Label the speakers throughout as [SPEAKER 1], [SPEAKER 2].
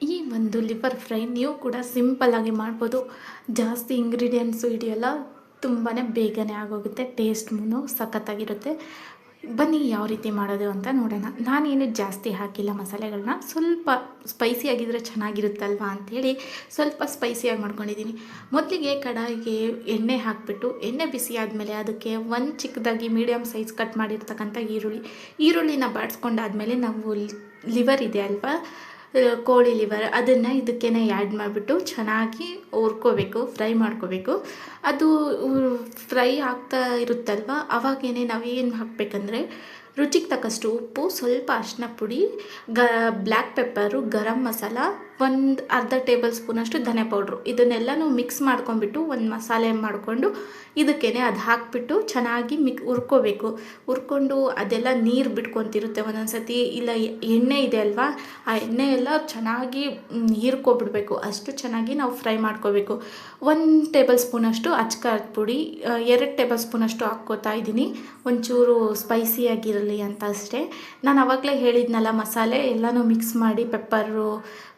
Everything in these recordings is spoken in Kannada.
[SPEAKER 1] ಈ ಒಂದು ಲಿವರ್ ಫ್ರೈ ನೀವು ಕೂಡ ಸಿಂಪಲ್ಲಾಗಿ ಮಾಡ್ಬೋದು. ಜಾಸ್ತಿ ಇಂಗ್ರೀಡಿಯೆಂಟ್ಸು ಹಿಡಿಯೋಲ್ಲ, ತುಂಬಾ ಬೇಗನೆ ಆಗೋಗುತ್ತೆ, ಟೇಸ್ಟ್ನು ಸಖತ್ತಾಗಿರುತ್ತೆ. ಬನ್ನಿ ಯಾವ ರೀತಿ ಮಾಡೋದು ಅಂತ ನೋಡೋಣ. ನಾನೇನು ಜಾಸ್ತಿ ಹಾಕಿಲ್ಲ ಮಸಾಲೆಗಳನ್ನ, ಸ್ವಲ್ಪ ಸ್ಪೈಸಿಯಾಗಿದ್ದರೆ ಚೆನ್ನಾಗಿರುತ್ತಲ್ವ ಅಂಥೇಳಿ ಸ್ವಲ್ಪ ಸ್ಪೈಸಿಯಾಗಿ ಮಾಡ್ಕೊಂಡಿದ್ದೀನಿ. ಮೊದಲಿಗೆ ಕಡಾಯಿಗೆ ಎಣ್ಣೆ ಹಾಕಿಬಿಟ್ಟು, ಎಣ್ಣೆ ಬಿಸಿ ಆದಮೇಲೆ ಅದಕ್ಕೆ ಒಂದು ಚಿಕ್ಕದಾಗಿ ಮೀಡಿಯಮ್ ಸೈಜ್ ಕಟ್ ಮಾಡಿರ್ತಕ್ಕಂಥ ಈರುಳ್ಳಿನ ಬಾಡಿಸ್ಕೊಂಡಾದ್ಮೇಲೆ ನಾವು ಲಿವರ್ ಇದೆ ಅಲ್ವಾ, ಕೋಳಿ ಲಿವರ್, ಅದನ್ನು ಇದಕ್ಕೇ ಆ್ಯಡ್ ಮಾಡಿಬಿಟ್ಟು ಚೆನ್ನಾಗಿ ಹುರ್ಕೋಬೇಕು, ಫ್ರೈ ಮಾಡ್ಕೋಬೇಕು. ಅದು ಫ್ರೈ ಆಗ್ತಾ ಇರುತ್ತಲ್ವ, ಅವಾಗೇನೆ ನಾವೇನು ಹಾಕಬೇಕಂದ್ರೆ ರುಚಿಗೆ ತಕ್ಕಷ್ಟು ಉಪ್ಪು, ಸ್ವಲ್ಪ ಅರಿಶಿನ ಪುಡಿ, ಬ್ಲ್ಯಾಕ್ ಪೆಪ್ಪರು, ಗರಂ ಮಸಾಲ, ಒಂದು ಅರ್ಧ ಟೇಬಲ್ ಸ್ಪೂನಷ್ಟು ಧನಿಯಾ ಪೌಡ್ರು, ಇದನ್ನೆಲ್ಲನೂ ಮಿಕ್ಸ್ ಮಾಡ್ಕೊಂಡ್ಬಿಟ್ಟು ಒಂದು ಮಸಾಲೆ ಮಾಡಿಕೊಂಡು ಇದಕ್ಕೇ ಅದು ಹಾಕಿಬಿಟ್ಟು ಚೆನ್ನಾಗಿ ಹುರ್ಕೋಬೇಕು. ಹುರ್ಕೊಂಡು ಅದೆಲ್ಲ ನೀರು ಬಿಟ್ಕೊತಿರುತ್ತೆ ಒಂದೊಂದು ಸತಿ, ಇಲ್ಲ ಎಣ್ಣೆ ಇದೆ ಅಲ್ವಾ, ಆ ಎಣ್ಣೆ ಎಲ್ಲ ಚೆನ್ನಾಗಿ ಹೀರ್ಕೊಬಿಡ್ಬೇಕು, ಅಷ್ಟು ಚೆನ್ನಾಗಿ ನಾವು ಫ್ರೈ ಮಾಡ್ಕೋಬೇಕು. 1 ಟೇಬಲ್ ಸ್ಪೂನಷ್ಟು ಅಚ್ಕಾರದ ಪುಡಿ, 2 ಟೇಬಲ್ ಸ್ಪೂನಷ್ಟು ಹಾಕ್ಕೋತಾ ಇದ್ದೀನಿ, ಒಂಚೂರು ಸ್ಪೈಸಿಯಾಗಿರಲಿ ಅಂತ ಅಷ್ಟೇ. ನಾನು ಆವಾಗಲೇ ಹೇಳಿದ್ನಲ್ಲ, ಮಸಾಲೆ ಎಲ್ಲನೂ ಮಿಕ್ಸ್ ಮಾಡಿ, pepper,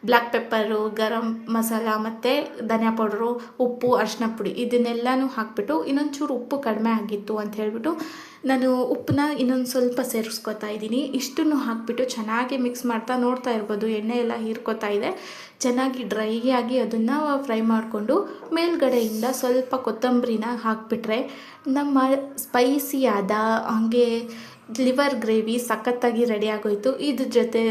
[SPEAKER 1] black pepper, garam masala ಮತ್ತು ಧನಿಯಾ ಪೌಡ್ರು, ಉಪ್ಪು, ಅರಿಶಿನ ಪುಡಿ, ಇದನ್ನೆಲ್ಲನೂ ಹಾಕಿಬಿಟ್ಟು, ಇನ್ನೊಂಚೂರು ಉಪ್ಪು ಕಡಿಮೆ ಆಗಿತ್ತು ಅಂತ ಹೇಳಿಬಿಟ್ಟು ನಾನು ಉಪ್ಪನ್ನ ಇನ್ನೊಂದು ಸ್ವಲ್ಪ ಸೇರಿಸ್ಕೊತಾ ಇದ್ದೀನಿ. ಇಷ್ಟನ್ನು ಹಾಕಿಬಿಟ್ಟು ಚೆನ್ನಾಗಿ ಮಿಕ್ಸ್ ಮಾಡ್ತಾ, ನೋಡ್ತಾ ಇರ್ಬೋದು ಎಣ್ಣೆ ಎಲ್ಲ ಹೀರ್ಕೋತಾ ಇದೆ, ಚೆನ್ನಾಗಿ ಡ್ರೈ ಆಗಿ ಅದನ್ನು ಫ್ರೈ ಮಾಡಿಕೊಂಡು ಮೇಲ್ಗಡೆಯಿಂದ ಸ್ವಲ್ಪ ಕೊತ್ತಂಬರಿನ ಹಾಕಿಬಿಟ್ರೆ ನಮ್ಮ ಸ್ಪೈಸಿಯಾದ ಹಾಗೆ ಲಿವರ್ ಗ್ರೇವಿ ಸಖತ್ತಾಗಿ ರೆಡಿ ಆಗೋಯಿತು. ಇದ್ರ ಜೊತೆ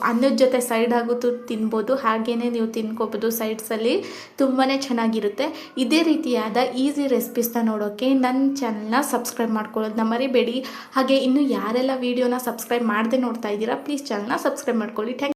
[SPEAKER 1] ಅನ್ನದ ಜೊತೆ ಸೈಡ್ ಆಗುತ್ತೂ ತಿನ್ಬೋದು, ಹಾಗೇ ನೀವು ತಿನ್ಕೋಬೋದು ಸೈಡ್ಸಲ್ಲಿ, ತುಂಬಾ ಚೆನ್ನಾಗಿರುತ್ತೆ. ಇದೇ ರೀತಿಯಾದ ಈಸಿ ರೆಸಿಪೀಸ್ನ ನೋಡೋಕ್ಕೆ ನನ್ನ ಚಾನಲ್ನ ಸಬ್ಸ್ಕ್ರೈಬ್ ಮಾಡ್ಕೊಳ್ಳೋದನ್ನ ಮರಿಬೇಡಿ. ಹಾಗೆ ಇನ್ನೂ ಯಾರೆಲ್ಲ ವೀಡಿಯೋನ ಸಬ್ಸ್ಕ್ರೈಬ್ ಮಾಡದೆ ನೋಡ್ತಾ ಇದ್ದೀರಾ, ಪ್ಲೀಸ್ ಚಾನಲ್ನ ಸಬ್ಸ್ಕ್ರೈಬ್ ಮಾಡ್ಕೊಳ್ಳಿ.